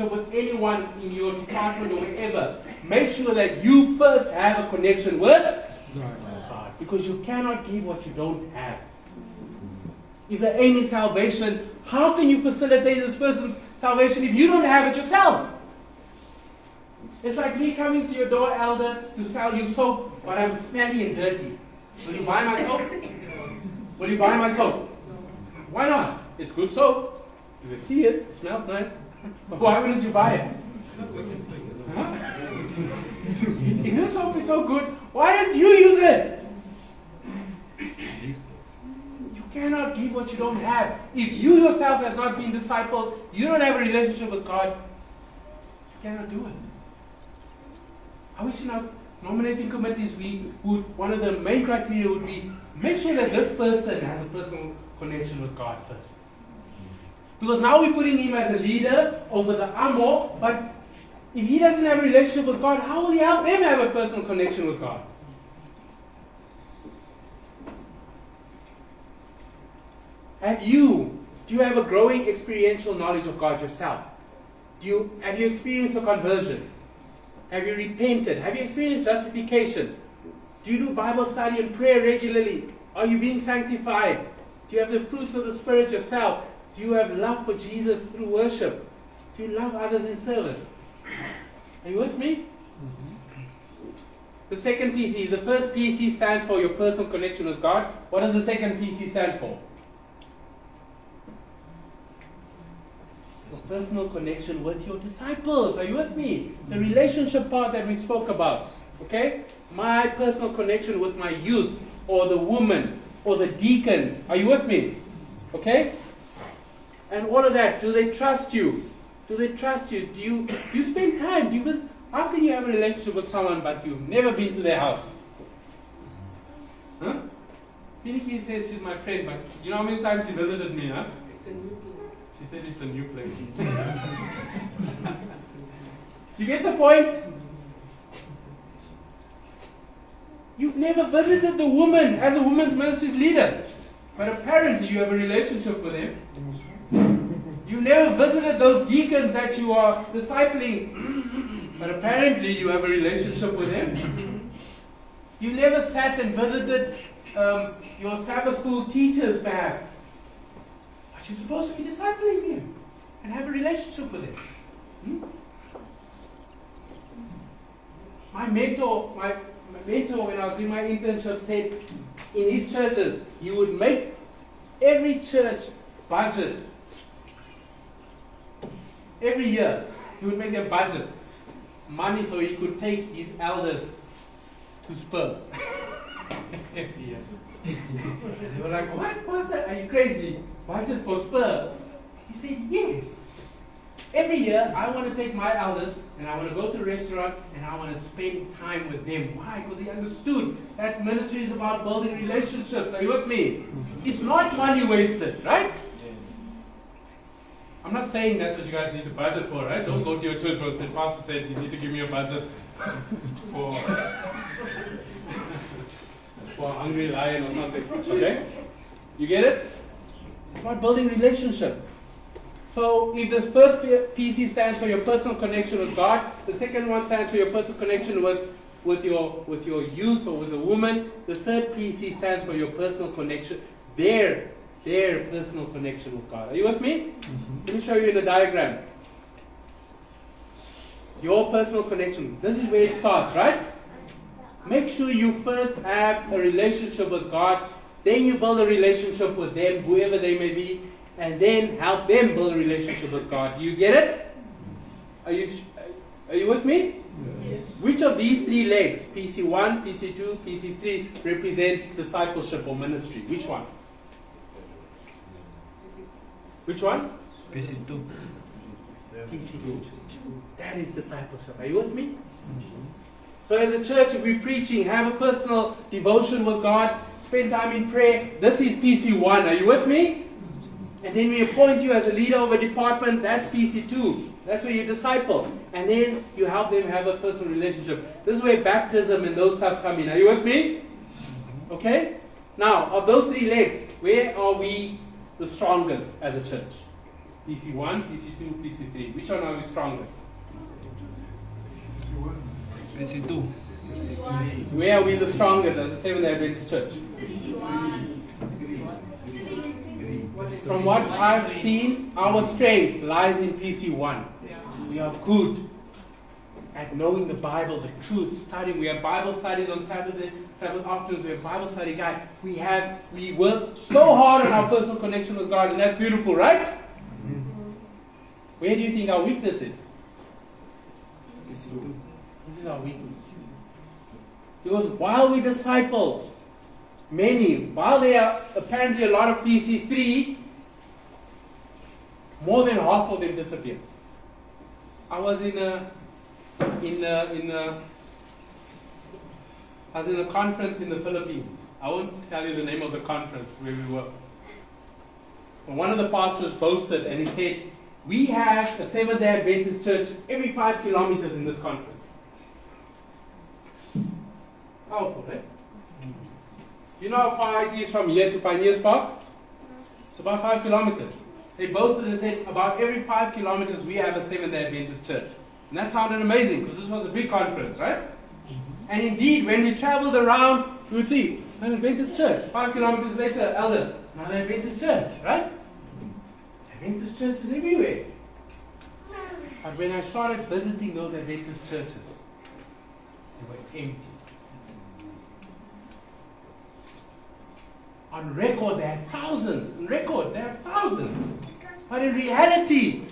with anyone in your department or wherever, make sure that you first have a connection with God. Because you cannot give what you don't have. If the aim is salvation, how can you facilitate this person's salvation if you don't have it yourself? It's like me coming to your door, elder, to sell you soap, but I'm smelly and dirty. Will you buy my soap? Will you buy my soap? Why not? It's good soap. You can see it. It smells nice. But why wouldn't you buy it? Huh? If this soap is so good, why don't you use it? You cannot give what you don't have. If you yourself has not been discipled, you don't have a relationship with God, you cannot do it. I wish in our nominating committees, one of the main criteria would be make sure that this person has a personal connection with God first. Because now we're putting him as a leader over the Amo, but if he doesn't have a relationship with God, how will he help them have a personal connection with God? Do you have a growing experiential knowledge of God yourself? Have you experienced a conversion? Have you repented? Have you experienced justification? Do you do Bible study and prayer regularly? Are you being sanctified? Do you have the fruits of the Spirit yourself? Do you have love for Jesus through worship? Do you love others in service? Are you with me? The second PC, the first PC stands for your personal connection with God. What does the second PC stand for? Your personal connection with your disciples. Are you with me? The relationship part that we spoke about. Okay? My personal connection with my youth, or the woman, or the deacons. Are you with me? Okay? And all of that. Do they trust you? Do they trust you? Do you spend time? How can you have a relationship with someone but you've never been to their house? Huh? Finiki says she's my friend, but you know how many times she visited me, huh? It's a new place. She said it's a new place. You get the point? You've never visited the woman as a women's ministry's leader, but apparently you have a relationship with them. You never visited those deacons that you are discipling, but apparently you have a relationship with them. You never sat and visited your Sabbath school teachers, perhaps. But you're supposed to be discipling them and have a relationship with them. My mentor, when I was doing my internship, said in his churches, he would make every church budget. Every year, he would make a budget. Money so he could take his elders to Spur. Every year. They were like, what? Pastor, are you crazy? Budget for Spur? He said, yes. Every year, I want to take my elders and I want to go to a restaurant and I want to spend time with them. Why? Because he understood that ministry is about building relationships. Are you with me? It's not money wasted, right? I'm not saying that's what you guys need to budget for, right? Don't go to your church and say, Pastor said you need to give me a budget for a hungry lion or something. Okay? You get it? It's about building relationship. So if this first PC stands for your personal connection with God, the second one stands for your personal connection with your youth or with a woman, the third PC stands for your personal connection, their personal connection with God. Are you with me? Let me show you in a diagram. Your personal connection. This is where it starts, right? Make sure you first have a relationship with God, then you build a relationship with them, whoever they may be, and then help them build a relationship with God. Do you get it? Are you with me? Yes. Which of these three legs, PC1, PC2, PC3, represents discipleship or ministry? Which one? Which one? PC2. PC2. That is discipleship. Are you with me? So as a church, if we're preaching, have a personal devotion with God, spend time in prayer, this is PC1. Are you with me? And then we appoint you as a leader of a department, that's PC2. That's where you disciple. And then you help them have a personal relationship. This is where baptism and those stuff come in. Are you with me? Okay? Now, of those three legs, where are we the strongest as a church? PC1, PC2, PC3. Which one are we strongest? PC2. Where are we the strongest as a Seventh-day Adventist church? From what I've seen, our strength lies in PC1. We are good at knowing the Bible, the truth, studying. We have Bible studies on Sabbath afternoons. We have Bible study guide. We work so hard on our personal connection with God, and that's beautiful, right? Where do you think our weakness is? This is our weakness. Because while we disciple many, while there are apparently a lot of PC3, more than half of them disappeared. I was in a conference in the Philippines. I won't tell you the name of the conference where we were. But one of the pastors boasted and he said, we have a Seventh-day Adventist church every 5 kilometers in this conference. Powerful, right? You know how far it is from here to Pioneers Park? It's about 5 kilometers. They boasted and said, about every 5 kilometers we have a Seventh-day Adventist church. And that sounded amazing because this was a big conference, right? And indeed, when we traveled around, we would see an Adventist church. 5 kilometers later, elder, another Adventist church, right? Adventist churches everywhere. But when I started visiting those Adventist churches, they were empty. On record, there are thousands. On record, there are thousands. But in reality,